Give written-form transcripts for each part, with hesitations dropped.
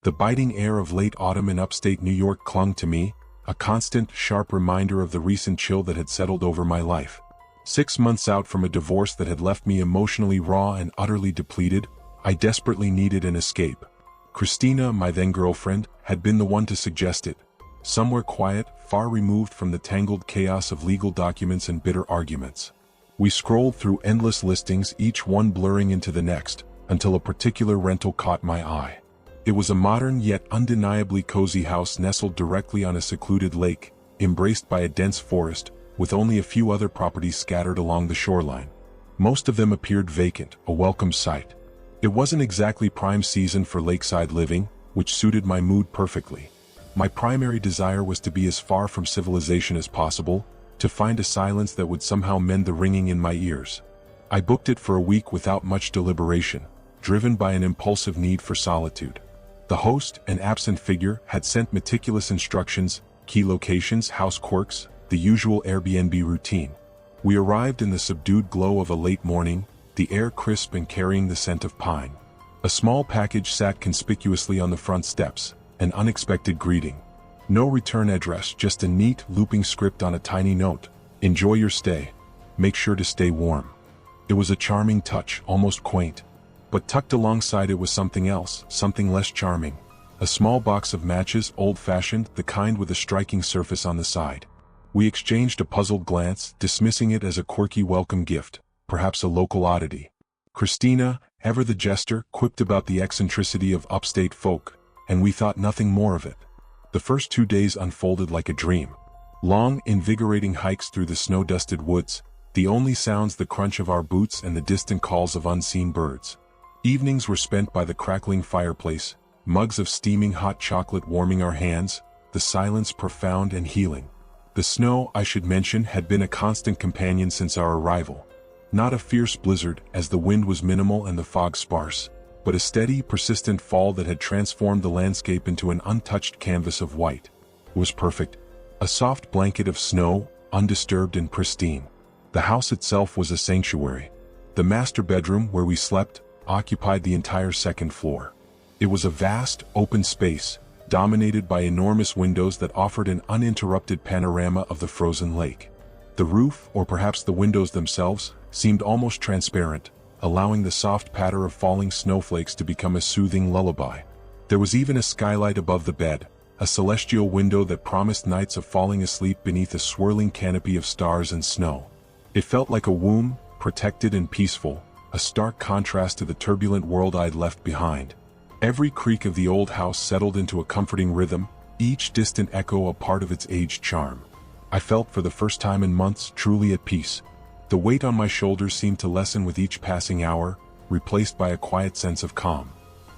The biting air of late autumn in upstate New York clung to me, a constant, sharp reminder of the recent chill that had settled over my life. 6 months out from a divorce that had left me emotionally raw and utterly depleted, I desperately needed an escape. Christina, my then-girlfriend, had been the one to suggest it. Somewhere quiet, far removed from the tangled chaos of legal documents and bitter arguments. We scrolled through endless listings, each one blurring into the next, until a particular rental caught my eye. It was a modern yet undeniably cozy house nestled directly on a secluded lake, embraced by a dense forest, with only a few other properties scattered along the shoreline. Most of them appeared vacant, a welcome sight. It wasn't exactly prime season for lakeside living, which suited my mood perfectly. My primary desire was to be as far from civilization as possible, to find a silence that would somehow mend the ringing in my ears. I booked it for a week without much deliberation, driven by an impulsive need for solitude. The host, an absent figure, had sent meticulous instructions, key locations, house quirks, the usual Airbnb routine. We arrived in the subdued glow of a late morning, the air crisp and carrying the scent of pine. A small package sat conspicuously on the front steps, an unexpected greeting. No return address, just a neat, looping script on a tiny note. Enjoy your stay. Make sure to stay warm. It was a charming touch, almost quaint. But tucked alongside it was something else, something less charming. A small box of matches, old-fashioned, the kind with a striking surface on the side. We exchanged a puzzled glance, dismissing it as a quirky welcome gift, perhaps a local oddity. Christina, ever the jester, quipped about the eccentricity of upstate folk, and we thought nothing more of it. The first 2 days unfolded like a dream. Long, invigorating hikes through the snow-dusted woods, the only sounds the crunch of our boots and the distant calls of unseen birds. Evenings were spent by the crackling fireplace, mugs of steaming hot chocolate warming our hands, the silence profound and healing. The snow, I should mention, had been a constant companion since our arrival. Not a fierce blizzard, as the wind was minimal and the fog sparse, but a steady, persistent fall that had transformed the landscape into an untouched canvas of white. It was perfect. A soft blanket of snow, undisturbed and pristine. The house itself was a sanctuary. The master bedroom, where we slept, occupied the entire second floor. It was a vast, open space, dominated by enormous windows that offered an uninterrupted panorama of the frozen lake. The roof, or perhaps the windows themselves, seemed almost transparent, allowing the soft patter of falling snowflakes to become a soothing lullaby. There was even a skylight above the bed, a celestial window that promised nights of falling asleep beneath a swirling canopy of stars and snow. It felt like a womb, protected and peaceful, a stark contrast to the turbulent world I'd left behind. Every creak of the old house settled into a comforting rhythm, each distant echo a part of its aged charm. I felt for the first time in months truly at peace. The weight on my shoulders seemed to lessen with each passing hour, replaced by a quiet sense of calm.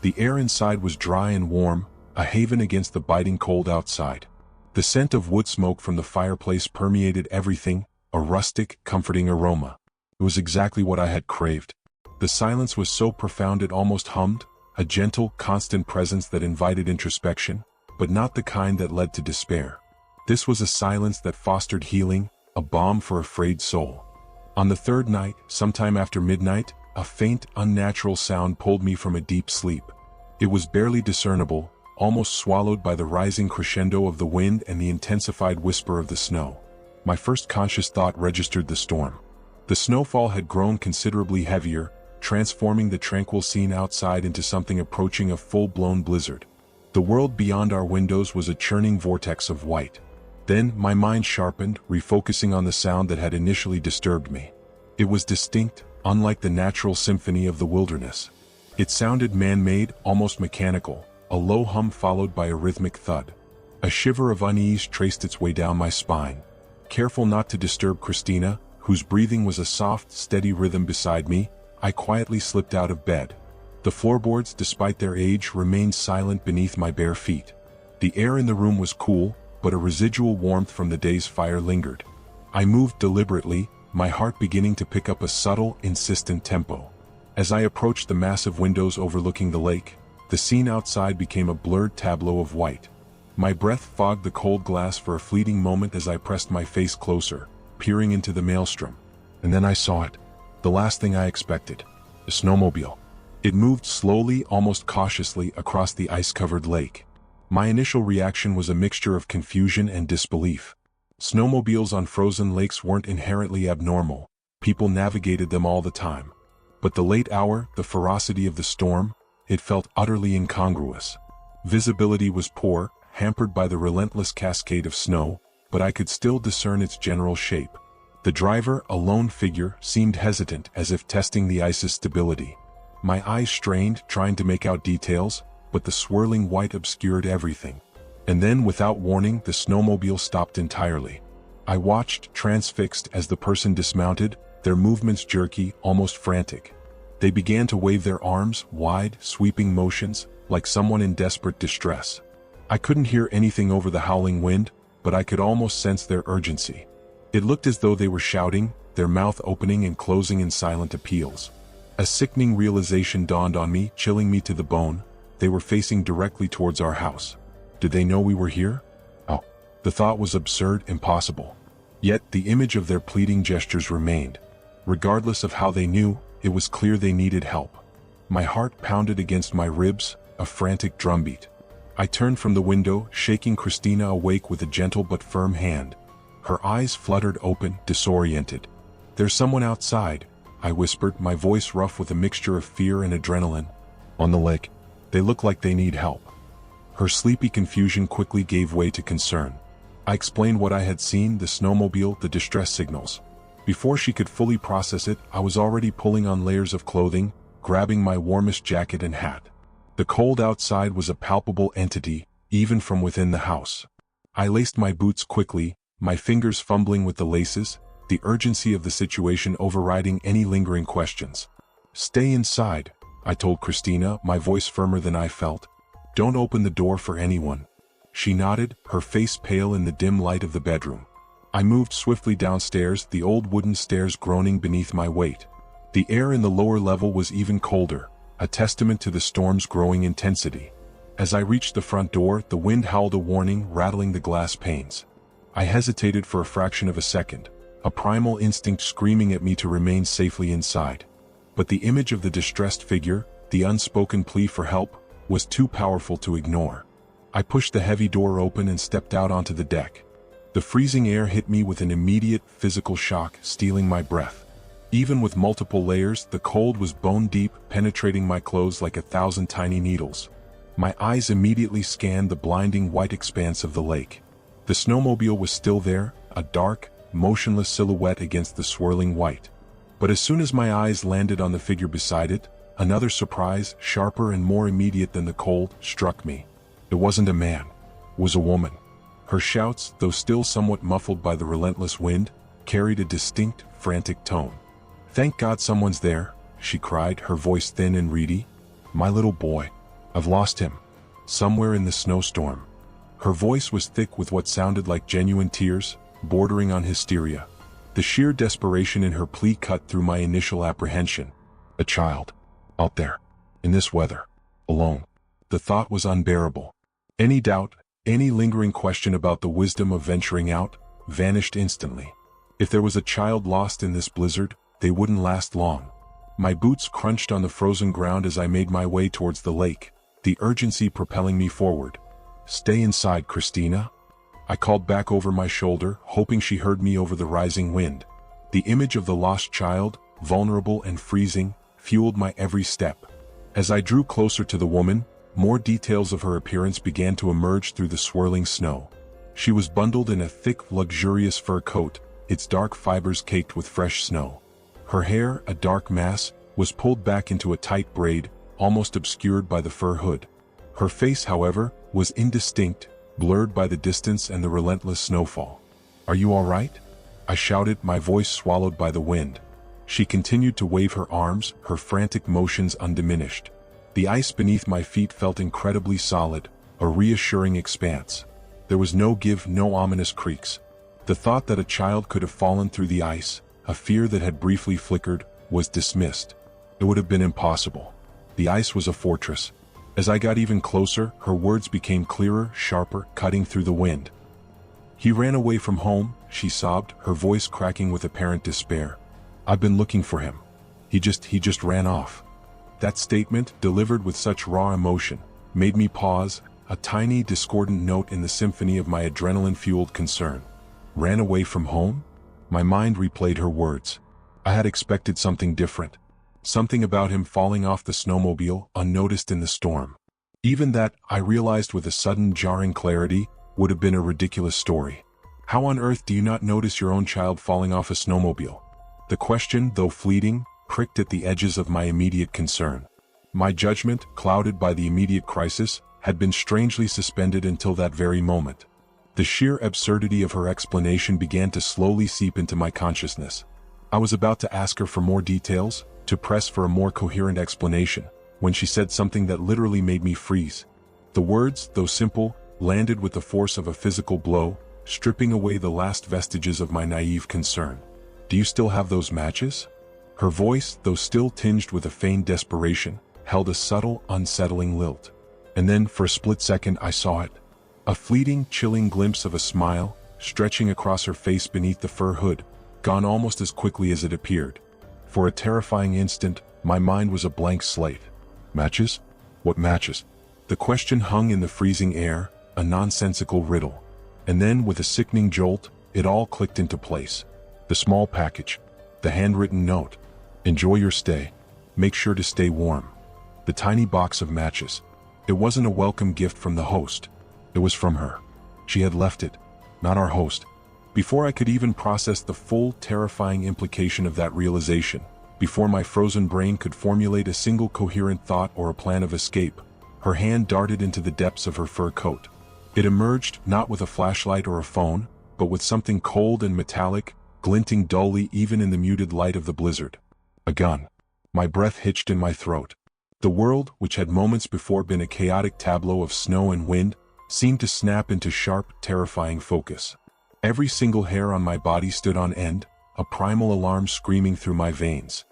The air inside was dry and warm, a haven against the biting cold outside. The scent of wood smoke from the fireplace permeated everything, a rustic, comforting aroma. It was exactly what I had craved. The silence was so profound it almost hummed, a gentle, constant presence that invited introspection, but not the kind that led to despair. This was a silence that fostered healing, a balm for a frayed soul. On the third night, sometime after midnight, a faint, unnatural sound pulled me from a deep sleep. It was barely discernible, almost swallowed by the rising crescendo of the wind and the intensified whisper of the snow. My first conscious thought registered the storm. The snowfall had grown considerably heavier, transforming the tranquil scene outside into something approaching a full-blown blizzard. The world beyond our windows was a churning vortex of white. Then my mind sharpened, refocusing on the sound that had initially disturbed me. It was distinct, unlike the natural symphony of the wilderness. It sounded man-made, almost mechanical, a low hum followed by a rhythmic thud. A shiver of unease traced its way down my spine. Careful not to disturb Christina, whose breathing was a soft, steady rhythm beside me, I quietly slipped out of bed. The floorboards, despite their age, remained silent beneath my bare feet. The air in the room was cool, but a residual warmth from the day's fire lingered. I moved deliberately, my heart beginning to pick up a subtle, insistent tempo. As I approached the massive windows overlooking the lake, the scene outside became a blurred tableau of white. My breath fogged the cold glass for a fleeting moment as I pressed my face closer, peering into the maelstrom. And then I saw it. The last thing I expected. A snowmobile. It moved slowly, almost cautiously, across the ice-covered lake. My initial reaction was a mixture of confusion and disbelief. Snowmobiles on frozen lakes weren't inherently abnormal. People navigated them all the time. But the late hour, the ferocity of the storm, it felt utterly incongruous. Visibility was poor, hampered by the relentless cascade of snow, but I could still discern its general shape. The driver, a lone figure, seemed hesitant, as if testing the ice's stability. My eyes strained, trying to make out details, but the swirling white obscured everything. And then, without warning, the snowmobile stopped entirely. I watched, transfixed, as the person dismounted, their movements jerky, almost frantic. They began to wave their arms, wide, sweeping motions, like someone in desperate distress. I couldn't hear anything over the howling wind, but I could almost sense their urgency. It looked as though they were shouting, their mouth opening and closing in silent appeals. A sickening realization dawned on me, chilling me to the bone. They were facing directly towards our house. Did they know we were here? Oh, the thought was absurd, impossible. Yet the image of their pleading gestures remained. Regardless of how they knew, it was clear they needed help. My heart pounded against my ribs, a frantic drumbeat. I turned from the window, shaking Christina awake with a gentle but firm hand. Her eyes fluttered open, disoriented. "There's someone outside," I whispered, my voice rough with a mixture of fear and adrenaline. "On the lake. They look like they need help." Her sleepy confusion quickly gave way to concern. I explained what I had seen, the snowmobile, the distress signals. Before she could fully process it, I was already pulling on layers of clothing, grabbing my warmest jacket and hat. The cold outside was a palpable entity, even from within the house. I laced my boots quickly, my fingers fumbling with the laces, the urgency of the situation overriding any lingering questions. "Stay inside," I told Christina, my voice firmer than I felt. "Don't open the door for anyone." She nodded, her face pale in the dim light of the bedroom. I moved swiftly downstairs, the old wooden stairs groaning beneath my weight. The air in the lower level was even colder, a testament to the storm's growing intensity. As I reached the front door, the wind howled a warning, rattling the glass panes. I hesitated for a fraction of a second, a primal instinct screaming at me to remain safely inside. But the image of the distressed figure, the unspoken plea for help, was too powerful to ignore. I pushed the heavy door open and stepped out onto the deck. The freezing air hit me with an immediate physical shock, stealing my breath. Even with multiple layers, the cold was bone-deep, penetrating my clothes like 1,000 tiny needles. My eyes immediately scanned the blinding white expanse of the lake. The snowmobile was still there, a dark, motionless silhouette against the swirling white. But as soon as my eyes landed on the figure beside it, another surprise, sharper and more immediate than the cold, struck me. It wasn't a man. It was a woman. Her shouts, though still somewhat muffled by the relentless wind, carried a distinct, frantic tone. "Thank God someone's there," she cried, her voice thin and reedy. "My little boy. I've lost him. Somewhere in the snowstorm." Her voice was thick with what sounded like genuine tears, bordering on hysteria. The sheer desperation in her plea cut through my initial apprehension. A child. Out there. In this weather. Alone. The thought was unbearable. Any doubt, any lingering question about the wisdom of venturing out, vanished instantly. If there was a child lost in this blizzard, they wouldn't last long. My boots crunched on the frozen ground as I made my way towards the lake, the urgency propelling me forward. "Stay inside, Christina," I called back over my shoulder, hoping she heard me over the rising wind. The image of the lost child, vulnerable and freezing, fueled my every step. As I drew closer to the woman, more details of her appearance began to emerge through the swirling snow. She was bundled in a thick, luxurious fur coat, its dark fibers caked with fresh snow. Her hair, a dark mass, was pulled back into a tight braid, almost obscured by the fur hood. Her face, however, was indistinct, blurred by the distance and the relentless snowfall. "Are you all right?" I shouted, my voice swallowed by the wind. She continued to wave her arms, her frantic motions undiminished. The ice beneath my feet felt incredibly solid, a reassuring expanse. There was no give, no ominous creaks. The thought that a child could have fallen through the ice, a fear that had briefly flickered, was dismissed. It would have been impossible. The ice was a fortress. As I got even closer, her words became clearer, sharper, cutting through the wind. "He ran away from home," she sobbed, her voice cracking with apparent despair. "I've been looking for him. He just ran off." That statement, delivered with such raw emotion, made me pause, a tiny discordant note in the symphony of my adrenaline-fueled concern. Ran away from home? My mind replayed her words. I had expected something different. Something about him falling off the snowmobile, unnoticed in the storm. Even that, I realized with a sudden jarring clarity, would have been a ridiculous story. How on earth do you not notice your own child falling off a snowmobile? The question, though fleeting, pricked at the edges of my immediate concern. My judgment, clouded by the immediate crisis, had been strangely suspended until that very moment. The sheer absurdity of her explanation began to slowly seep into my consciousness. I was about to ask her for more details, to press for a more coherent explanation, when she said something that literally made me freeze. The words, though simple, landed with the force of a physical blow, stripping away the last vestiges of my naive concern. "Do you still have those matches?" Her voice, though still tinged with a feigned desperation, held a subtle, unsettling lilt. And then, for a split second, I saw it. A fleeting, chilling glimpse of a smile, stretching across her face beneath the fur hood, gone almost as quickly as it appeared. For a terrifying instant, my mind was a blank slate. Matches? What matches? The question hung in the freezing air, a nonsensical riddle. And then, with a sickening jolt, it all clicked into place. The small package. The handwritten note. "Enjoy your stay. Make sure to stay warm." The tiny box of matches. It wasn't a welcome gift from the host. It was from her. She had left it, not our host. Before I could even process the full, terrifying implication of that realization, before my frozen brain could formulate a single coherent thought or a plan of escape, her hand darted into the depths of her fur coat. It emerged not with a flashlight or a phone, but with something cold and metallic, glinting dully even in the muted light of the blizzard. A gun. My breath hitched in my throat. The world, which had moments before been a chaotic tableau of snow and wind, seemed to snap into sharp, terrifying focus. Every single hair on my body stood on end, a primal alarm screaming through my veins.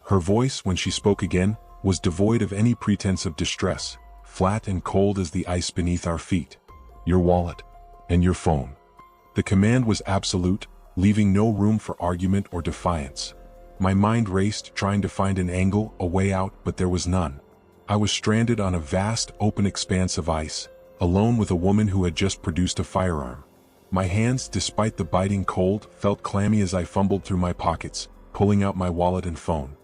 Her voice, when she spoke again, was devoid of any pretense of distress, flat and cold as the ice beneath our feet. "Your wallet. And your phone." The command was absolute, leaving no room for argument or defiance. My mind raced, trying to find an angle, a way out, but there was none. I was stranded on a vast, open expanse of ice, alone with a woman who had just produced a firearm. My hands, despite the biting cold, felt clammy as I fumbled through my pockets, pulling out my wallet and phone.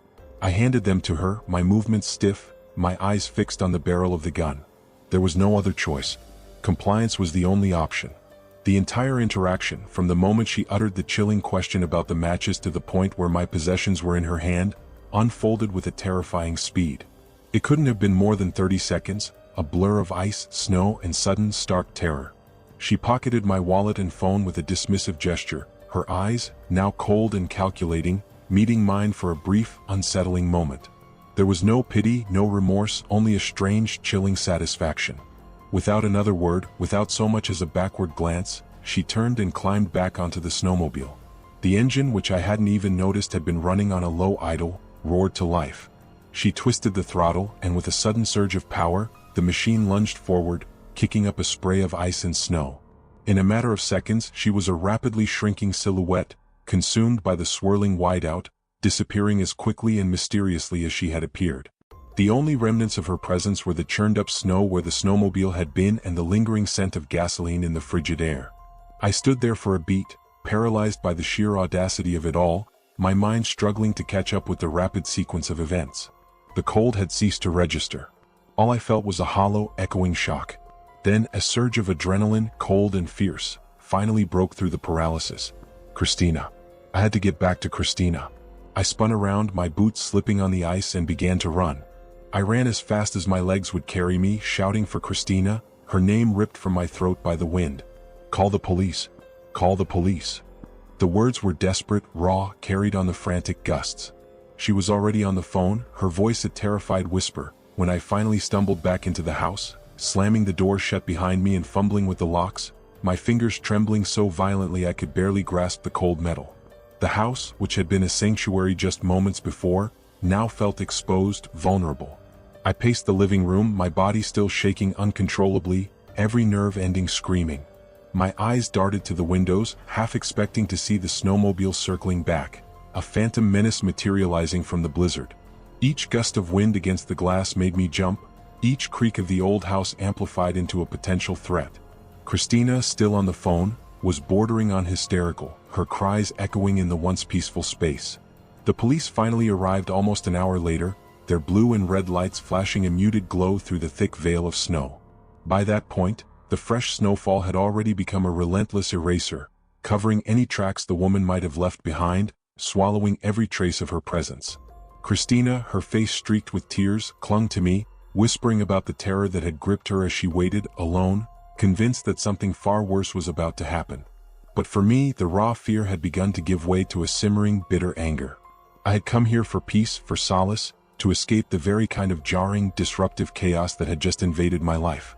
I handed them to her, my movements stiff, my eyes fixed on the barrel of the gun. There was no other choice. Compliance was the only option. The entire interaction, from the moment she uttered the chilling question about the matches to the point where my possessions were in her hand, unfolded with a terrifying speed. It couldn't have been more than 30 seconds, a blur of ice, snow, and sudden, stark terror. She pocketed my wallet and phone with a dismissive gesture, her eyes, now cold and calculating, meeting mine for a brief, unsettling moment. There was no pity, no remorse, only a strange, chilling satisfaction. Without another word, without so much as a backward glance, she turned and climbed back onto the snowmobile. The engine, which I hadn't even noticed had been running on a low idle, roared to life. She twisted the throttle, and with a sudden surge of power, the machine lunged forward, kicking up a spray of ice and snow. In a matter of seconds, she was a rapidly shrinking silhouette, consumed by the swirling whiteout, disappearing as quickly and mysteriously as she had appeared. The only remnants of her presence were the churned-up snow where the snowmobile had been and the lingering scent of gasoline in the frigid air. I stood there for a beat, paralyzed by the sheer audacity of it all, my mind struggling to catch up with the rapid sequence of events. The cold had ceased to register. All I felt was a hollow, echoing shock. Then a surge of adrenaline, cold and fierce, finally broke through the paralysis. Christina. I had to get back to Christina. I spun around, my boots slipping on the ice, and began to run. I ran as fast as my legs would carry me, shouting for Christina, her name ripped from my throat by the wind. "Call the police. Call the police." The words were desperate, raw, carried on the frantic gusts. She was already on the phone, her voice a terrified whisper, when I finally stumbled back into the house, slamming the door shut behind me and fumbling with the locks, my fingers trembling so violently I could barely grasp the cold metal. The house, which had been a sanctuary just moments before, now felt exposed, vulnerable. I paced the living room, my body still shaking uncontrollably, every nerve ending screaming. My eyes darted to the windows, half expecting to see the snowmobile circling back, a phantom menace materializing from the blizzard. Each gust of wind against the glass made me jump, each creak of the old house amplified into a potential threat. Christina, still on the phone, was bordering on hysterical, her cries echoing in the once peaceful space. The police finally arrived almost an hour later, their blue and red lights flashing a muted glow through the thick veil of snow. By that point, the fresh snowfall had already become a relentless eraser, covering any tracks the woman might have left behind, swallowing every trace of her presence. Christina, her face streaked with tears, clung to me, whispering about the terror that had gripped her as she waited, alone, convinced that something far worse was about to happen. But for me, the raw fear had begun to give way to a simmering, bitter anger. I had come here for peace, for solace, to escape the very kind of jarring, disruptive chaos that had just invaded my life.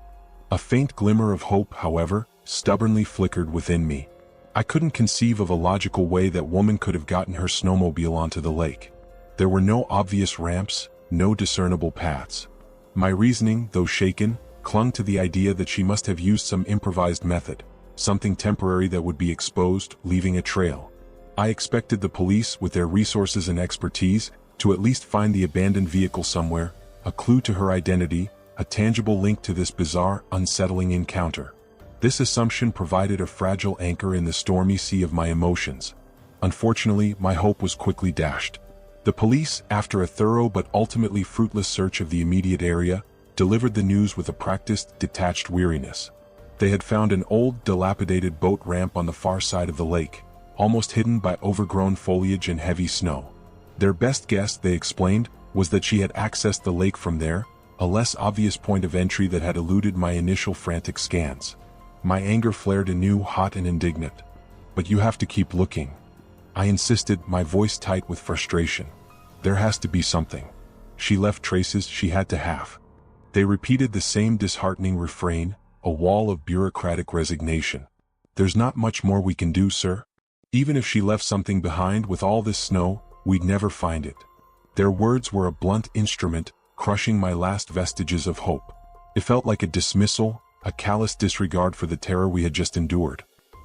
A faint glimmer of hope, however, stubbornly flickered within me. I couldn't conceive of a logical way that woman could have gotten her snowmobile onto the lake. There were no obvious ramps, no discernible paths. My reasoning, though shaken, clung to the idea that she must have used some improvised method, something temporary that would be exposed, leaving a trail. I expected the police, with their resources and expertise, to at least find the abandoned vehicle somewhere, a clue to her identity, a tangible link to this bizarre, unsettling encounter. This assumption provided a fragile anchor in the stormy sea of my emotions. Unfortunately, my hope was quickly dashed. The police, after a thorough but ultimately fruitless search of the immediate area, delivered the news with a practiced, detached weariness. They had found an old, dilapidated boat ramp on the far side of the lake, almost hidden by overgrown foliage and heavy snow. Their best guess, they explained, was that she had accessed the lake from there, a less obvious point of entry that had eluded my initial frantic scans. My anger flared anew, hot and indignant. "But you have to keep looking," I insisted, my voice tight with frustration. "There has to be something. She left traces, she had to have." They repeated the same disheartening refrain, a wall of bureaucratic resignation. "There's not much more we can do, sir. Even if she left something behind with all this snow, we'd never find it." Their words were a blunt instrument, crushing my last vestiges of hope. It felt like a dismissal, a callous disregard for the terror we had just endured.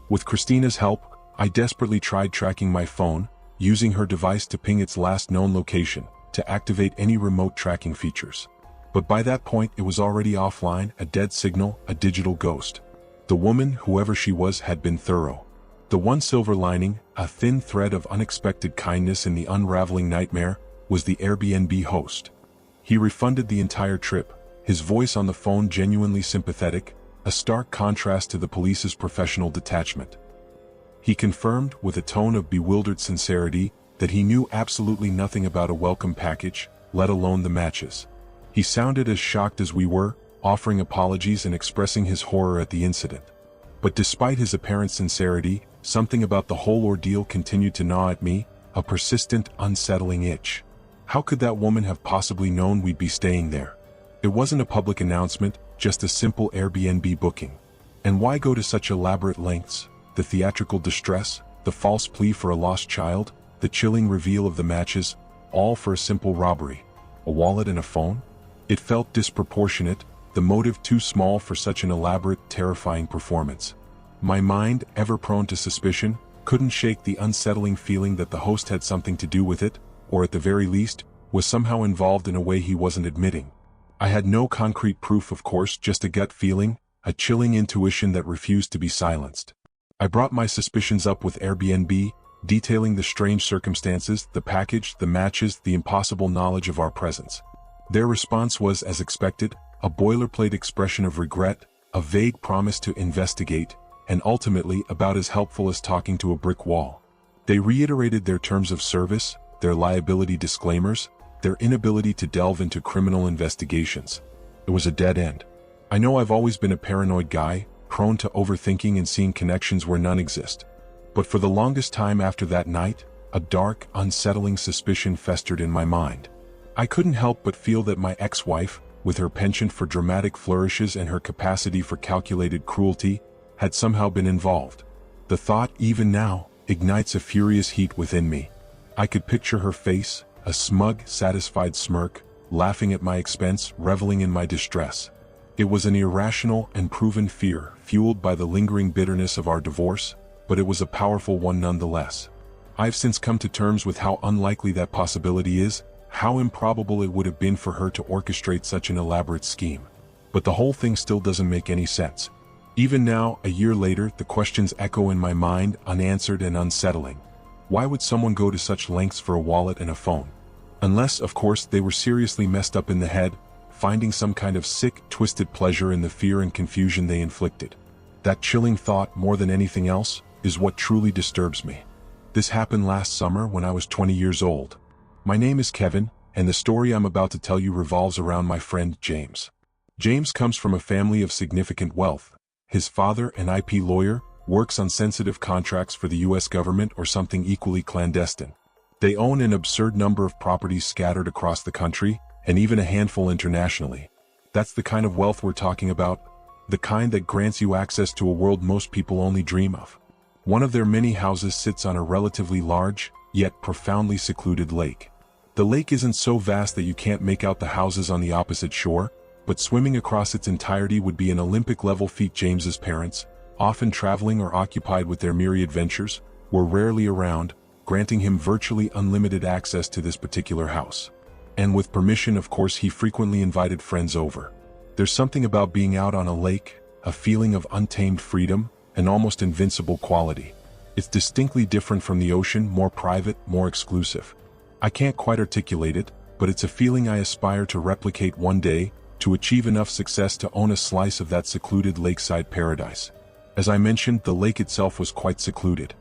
With Christina's help, I desperately tried tracking my phone, using her device to ping its last known location, to activate any remote tracking features. But by that point it was already offline, a dead signal, a digital ghost. The woman, whoever she was, had been thorough. The one silver lining, a thin thread of unexpected kindness in the unraveling nightmare, was the Airbnb host. He refunded the entire trip, his voice on the phone genuinely sympathetic, a stark contrast to the police's professional detachment. He confirmed, with a tone of bewildered sincerity, that he knew absolutely nothing about a welcome package, let alone the matches. He sounded as shocked as we were, offering apologies and expressing his horror at the incident. But despite his apparent sincerity, something about the whole ordeal continued to gnaw at me, a persistent, unsettling itch. How could that woman have possibly known we'd be staying there? It wasn't a public announcement, just a simple Airbnb booking. And why go to such elaborate lengths? The theatrical distress, the false plea for a lost child, the chilling reveal of the matches, all for a simple robbery. A wallet and a phone? It felt disproportionate, the motive too small for such an elaborate, terrifying performance. My mind, ever prone to suspicion, couldn't shake the unsettling feeling that the host had something to do with it, or at the very least, was somehow involved in a way he wasn't admitting. I had no concrete proof, of course, just a gut feeling, a chilling intuition that refused to be silenced. I brought my suspicions up with Airbnb, detailing the strange circumstances, the package, the matches, the impossible knowledge of our presence. Their response was, as expected, a boilerplate expression of regret, a vague promise to investigate, and ultimately about as helpful as talking to a brick wall. They reiterated their terms of service, their liability disclaimers, their inability to delve into criminal investigations. It was a dead end. I know I've always been a paranoid guy, prone to overthinking and seeing connections where none exist. But for the longest time after that night, a dark, unsettling suspicion festered in my mind. I couldn't help but feel that my ex-wife, with her penchant for dramatic flourishes and her capacity for calculated cruelty, had somehow been involved. The thought, even now, ignites a furious heat within me. I could picture her face, a smug, satisfied smirk, laughing at my expense, reveling in my distress. It was an irrational and proven fear, fueled by the lingering bitterness of our divorce, but it was a powerful one nonetheless. I've since come to terms with how unlikely that possibility is, How improbable it would have been for her to orchestrate such an elaborate scheme. But the whole thing still doesn't make any sense. Even now, a year later, the questions echo in my mind, unanswered and unsettling. Why would someone go to such lengths for a wallet and a phone? Unless, of course, they were seriously messed up in the head, finding some kind of sick, twisted pleasure in the fear and confusion they inflicted. That chilling thought, more than anything else, is what truly disturbs me. This happened last summer when I was 20 years old. My name is Kevin, and the story I'm about to tell you revolves around my friend James. James comes from a family of significant wealth. His father, an IP lawyer, works on sensitive contracts for the US government or something equally clandestine. They own an absurd number of properties scattered across the country, and even a handful internationally. That's the kind of wealth we're talking about, the kind that grants you access to a world most people only dream of. One of their many houses sits on a relatively large, yet profoundly secluded lake. The lake isn't so vast that you can't make out the houses on the opposite shore, but swimming across its entirety would be an Olympic-level feat. James's parents, often traveling or occupied with their myriad ventures, were rarely around, granting him virtually unlimited access to this particular house. And with permission, of course, he frequently invited friends over. There's something about being out on a lake, a feeling of untamed freedom, an almost invincible quality. It's distinctly different from the ocean, more private, more exclusive. I can't quite articulate it, but it's a feeling I aspire to replicate one day, to achieve enough success to own a slice of that secluded lakeside paradise. As I mentioned, the lake itself was quite secluded.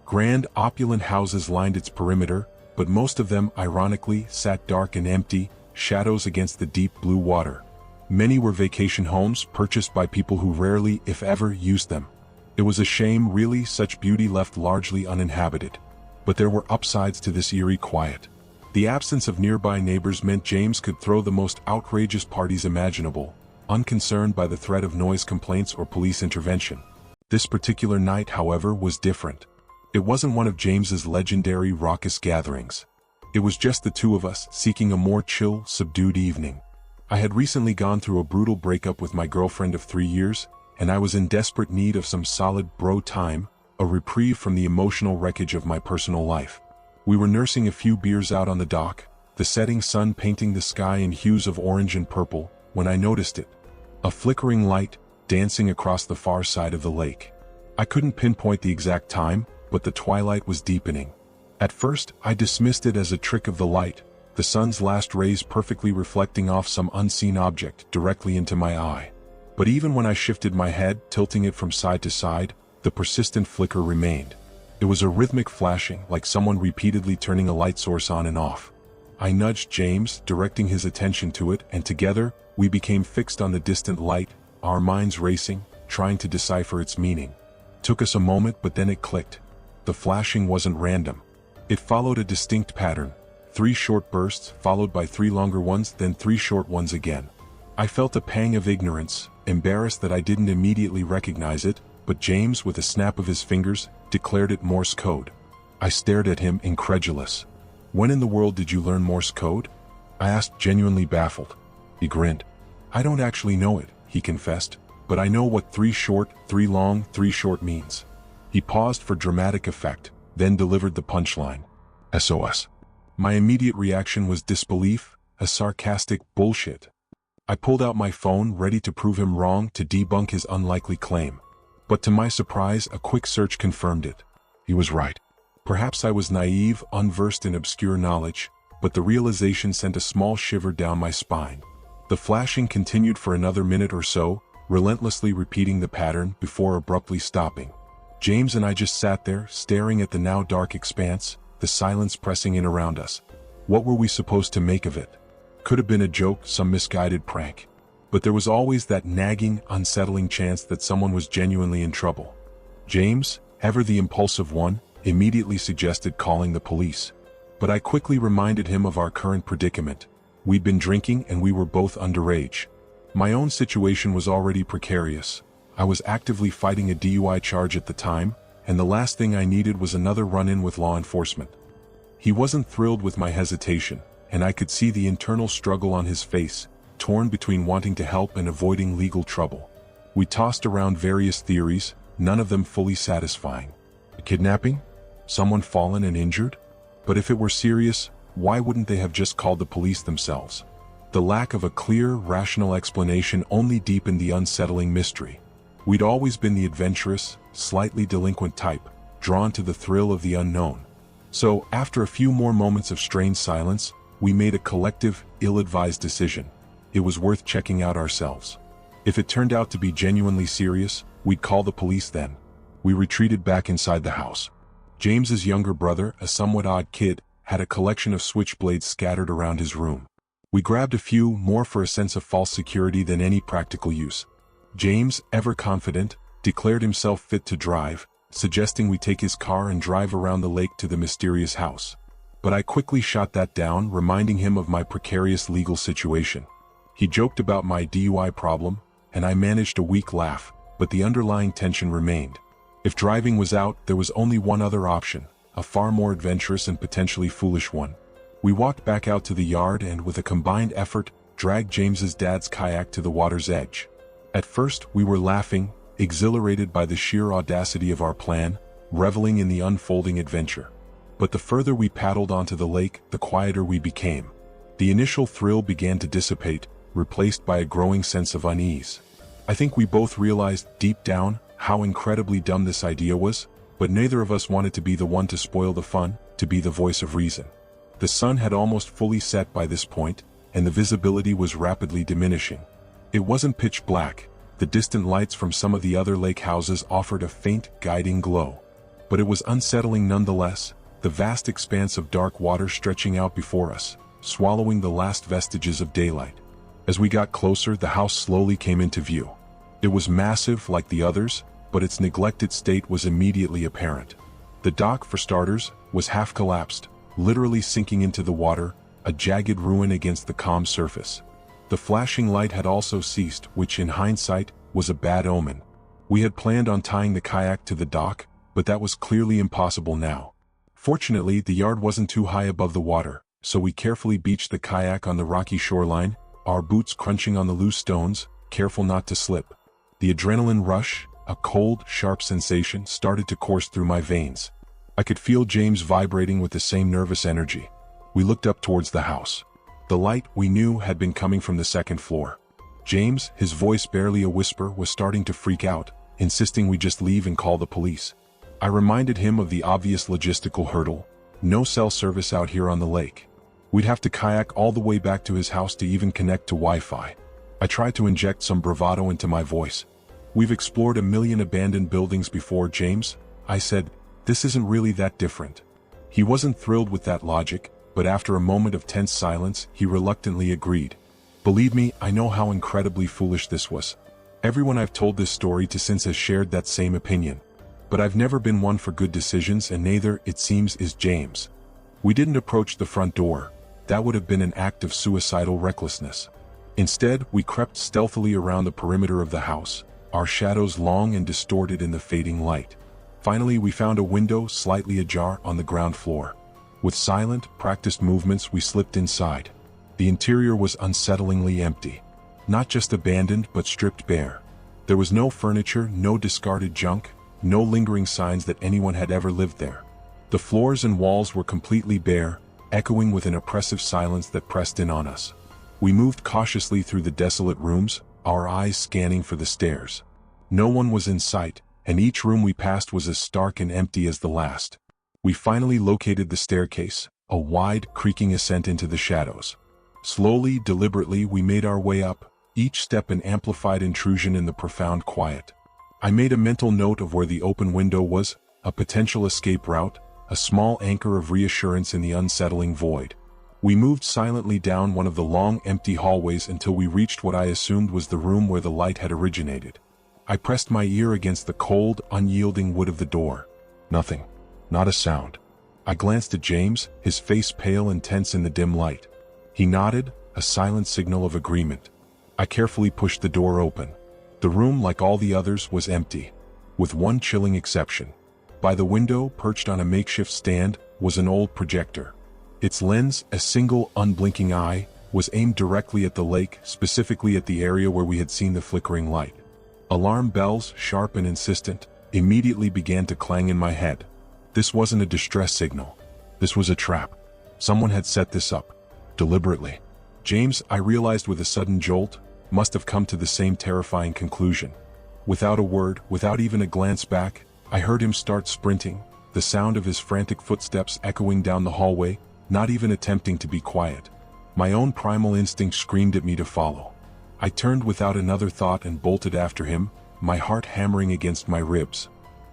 Grand, opulent houses lined its perimeter, but most of them, ironically, sat dark and empty, shadows against the deep blue water. Many were vacation homes purchased by people who rarely, if ever, used them. It was a shame, really, such beauty left largely uninhabited. But there were upsides to this eerie quiet. The absence of nearby neighbors meant James could throw the most outrageous parties imaginable, unconcerned by the threat of noise complaints or police intervention. This particular night, however, was different. It wasn't one of James's legendary raucous gatherings. It was just the two of us, seeking a more chill, subdued evening. I had recently gone through a brutal breakup with my girlfriend of 3 years, and I was in desperate need of some solid bro time, a reprieve from the emotional wreckage of my personal life. We were nursing a few beers out on the dock, the setting sun painting the sky in hues of orange and purple, when I noticed it. A flickering light, dancing across the far side of the lake. I couldn't pinpoint the exact time, but the twilight was deepening. At first, I dismissed it as a trick of the light, the sun's last rays perfectly reflecting off some unseen object directly into my eye. But even when I shifted my head, tilting it from side to side, the persistent flicker remained. It was a rhythmic flashing, like someone repeatedly turning a light source on and off. I nudged James, directing his attention to it, and together, we became fixed on the distant light, our minds racing, trying to decipher its meaning. Took us a moment, but then it clicked. The flashing wasn't random. It followed a distinct pattern. 3 short bursts, followed by 3 longer ones, then 3 short ones again. I felt a pang of ignorance, embarrassed that I didn't immediately recognize it, but James, with a snap of his fingers, declared it Morse code. I stared at him, incredulous. "When in the world did you learn Morse code?" I asked, genuinely baffled. He grinned. "I don't actually know it," he confessed, "but I know what 3 short, 3 long, 3 short means." He paused for dramatic effect, then delivered the punchline. SOS. My immediate reaction was disbelief, a sarcastic bullshit. I pulled out my phone, ready to prove him wrong, to debunk his unlikely claim. But to my surprise, a quick search confirmed it. He was right. Perhaps I was naive, unversed in obscure knowledge, but the realization sent a small shiver down my spine. The flashing continued for another minute or so, relentlessly repeating the pattern before abruptly stopping. James and I just sat there, staring at the now dark expanse, the silence pressing in around us. What were we supposed to make of it? Could have been a joke, some misguided prank. But there was always that nagging, unsettling chance that someone was genuinely in trouble. James, ever the impulsive one, immediately suggested calling the police. But I quickly reminded him of our current predicament. We'd been drinking and we were both underage. My own situation was already precarious. I was actively fighting a DUI charge at the time, and the last thing I needed was another run-in with law enforcement. He wasn't thrilled with my hesitation, and I could see the internal struggle on his face, torn between wanting to help and avoiding legal trouble. We tossed around various theories, none of them fully satisfying. A kidnapping? Someone fallen and injured? But if it were serious, Why wouldn't they have just called the police themselves? The lack of a clear, rational explanation only deepened the unsettling mystery. We'd always been the adventurous, slightly delinquent type, drawn to the thrill of the unknown. So, after a few more moments of strained silence, we made a collective, ill-advised decision. It was worth checking out ourselves. If it turned out to be genuinely serious, we'd call the police then. We retreated back inside the house. James's younger brother, a somewhat odd kid, had a collection of switchblades scattered around his room. We grabbed a few, more for a sense of false security than any practical use. James, ever confident, declared himself fit to drive, suggesting we take his car and drive around the lake to the mysterious house. But I quickly shot that down, reminding him of my precarious legal situation. He joked about my DUI problem, and I managed a weak laugh, but the underlying tension remained. If driving was out, there was only one other option, a far more adventurous and potentially foolish one. We walked back out to the yard and, with a combined effort, dragged James's dad's kayak to the water's edge. At first, we were laughing, exhilarated by the sheer audacity of our plan, reveling in the unfolding adventure. But the further we paddled onto the lake, the quieter we became. The initial thrill began to dissipate, replaced by a growing sense of unease. I think we both realized deep down how incredibly dumb this idea was, but neither of us wanted to be the one to spoil the fun, to be the voice of reason. The sun had almost fully set by this point, and the visibility was rapidly diminishing. It wasn't pitch black. The distant lights from some of the other lake houses offered a faint, guiding glow. But it was unsettling nonetheless, the vast expanse of dark water stretching out before us, swallowing the last vestiges of daylight. As we got closer, the house slowly came into view. It was massive like the others, but its neglected state was immediately apparent. The dock, for starters, was half collapsed, literally sinking into the water, a jagged ruin against the calm surface. The flashing light had also ceased, which in hindsight, was a bad omen. We had planned on tying the kayak to the dock, but that was clearly impossible now. Fortunately, the yard wasn't too high above the water, so we carefully beached the kayak on the rocky shoreline, our boots crunching on the loose stones, careful not to slip. The adrenaline rush, a cold, sharp sensation, started to course through my veins. I could feel James vibrating with the same nervous energy. We looked up towards the house. The light, we knew, had been coming from the second floor. James, his voice barely a whisper, was starting to freak out, insisting we just leave and call the police. I reminded him of the obvious logistical hurdle: no cell service out here on the lake. We'd have to kayak all the way back to his house to even connect to Wi-Fi. I tried to inject some bravado into my voice. "We've explored a million abandoned buildings before, James," I said. "This isn't really that different." He wasn't thrilled with that logic, but after a moment of tense silence, he reluctantly agreed. "Believe me, I know how incredibly foolish this was. Everyone I've told this story to since has shared that same opinion. But I've never been one for good decisions, and neither, it seems, is James." We didn't approach the front door. That would have been an act of suicidal recklessness. Instead, we crept stealthily around the perimeter of the house, our shadows long and distorted in the fading light. Finally, we found a window slightly ajar on the ground floor. With silent, practiced movements, we slipped inside. The interior was unsettlingly empty. Not just abandoned, but stripped bare. There was no furniture, no discarded junk, no lingering signs that anyone had ever lived there. The floors and walls were completely bare, echoing with an oppressive silence that pressed in on us. We moved cautiously through the desolate rooms, our eyes scanning for the stairs. No one was in sight, and each room we passed was as stark and empty as the last. We finally located the staircase, a wide, creaking ascent into the shadows. Slowly, deliberately, we made our way up, each step an amplified intrusion in the profound quiet. I made a mental note of where the open window was, a potential escape route, a small anchor of reassurance in the unsettling void. We moved silently down one of the long, empty hallways until we reached what I assumed was the room where the light had originated. I pressed my ear against the cold, unyielding wood of the door. Nothing. Not a sound. I glanced at James, his face pale and tense in the dim light. He nodded, a silent signal of agreement. I carefully pushed the door open. The room, like all the others, was empty, with one chilling exception. By the window, perched on a makeshift stand, was an old projector. Its lens, a single, unblinking eye, was aimed directly at the lake, specifically at the area where we had seen the flickering light. Alarm bells, sharp and insistent, immediately began to clang in my head. This wasn't a distress signal. This was a trap. Someone had set this up. Deliberately. James, I realized with a sudden jolt, must have come to the same terrifying conclusion. Without a word, without even a glance back, I heard him start sprinting, the sound of his frantic footsteps echoing down the hallway, not even attempting to be quiet. My own primal instinct screamed at me to follow. I turned without another thought and bolted after him, my heart hammering against my ribs.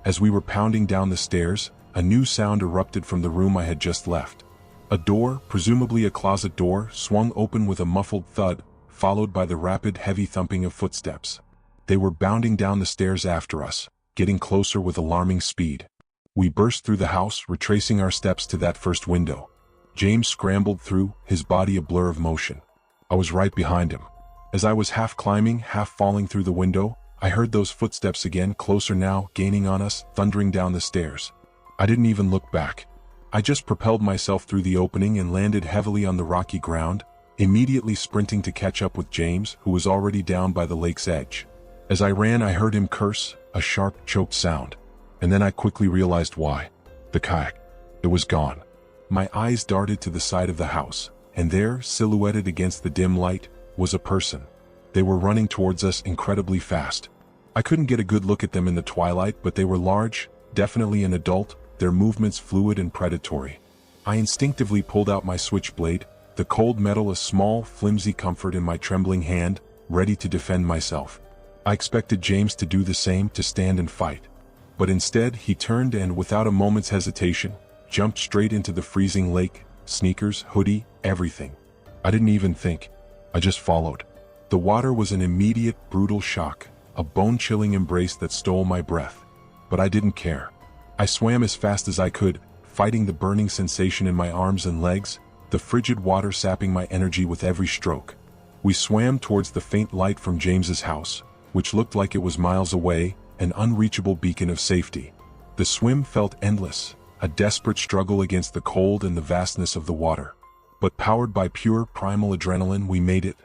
As we were pounding down the stairs, a new sound erupted from the room I had just left. A door, presumably a closet door, swung open with a muffled thud, followed by the rapid, heavy thumping of footsteps. They were bounding down the stairs after us, getting closer with alarming speed. We burst through the house, retracing our steps to that first window. James scrambled through, his body a blur of motion. I was right behind him. As I was half climbing, half falling through the window, I heard those footsteps again, closer now, gaining on us, thundering down the stairs. I didn't even look back. I just propelled myself through the opening and landed heavily on the rocky ground, immediately sprinting to catch up with James, who was already down by the lake's edge. As I ran, I heard him curse, a sharp, choked sound. And then I quickly realized why. The kayak. It was gone. My eyes darted to the side of the house, and there, silhouetted against the dim light, was a person. They were running towards us incredibly fast. I couldn't get a good look at them in the twilight, but they were large, definitely an adult, their movements fluid and predatory. I instinctively pulled out my switchblade, the cold metal a small, flimsy comfort in my trembling hand, ready to defend myself. I expected James to do the same, to stand and fight. But instead, he turned and, without a moment's hesitation, jumped straight into the freezing lake, sneakers, hoodie, everything. I didn't even think. I just followed. The water was an immediate, brutal shock, a bone-chilling embrace that stole my breath. But I didn't care. I swam as fast as I could, fighting the burning sensation in my arms and legs, the frigid water sapping my energy with every stroke. We swam towards the faint light from James's house, which looked like it was miles away, an unreachable beacon of safety. The swim felt endless, a desperate struggle against the cold and the vastness of the water. But powered by pure, primal adrenaline, we made it.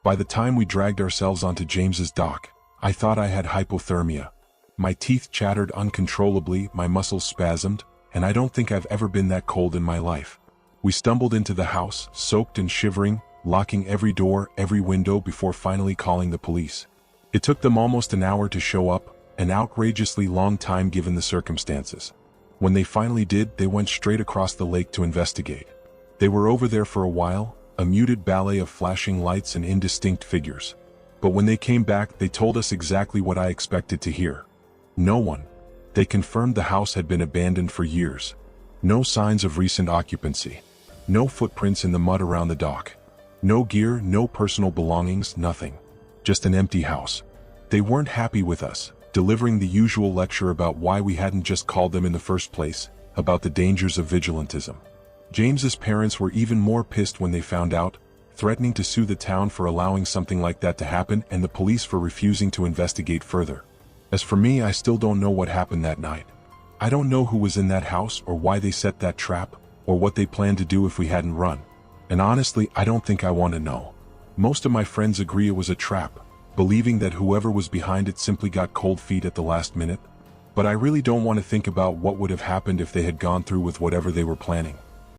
By the time we dragged ourselves onto James's dock, I thought I had hypothermia. My teeth chattered uncontrollably, my muscles spasmed, and I don't think I've ever been that cold in my life. We stumbled into the house, soaked and shivering, locking every door, every window before finally calling the police. It took them almost an hour to show up, an outrageously long time given the circumstances. When they finally did, they went straight across the lake to investigate. They were over there for a while, a muted ballet of flashing lights and indistinct figures. But when they came back, they told us exactly what I expected to hear. No one. They confirmed the house had been abandoned for years. No signs of recent occupancy. No footprints in the mud around the dock. No gear, no personal belongings, nothing. Just an empty house. They weren't happy with us, delivering the usual lecture about why we hadn't just called them in the first place, about the dangers of vigilantism. James's parents were even more pissed when they found out, threatening to sue the town for allowing something like that to happen and the police for refusing to investigate further. As for me, I still don't know what happened that night. I don't know who was in that house or why they set that trap, or what they planned to do if we hadn't run. And honestly, I don't think I want to know. Most of my friends agree it was a trap, believing that whoever was behind it simply got cold feet at the last minute. But I really don't want to think about what would have happened if they had gone through with whatever they were planning.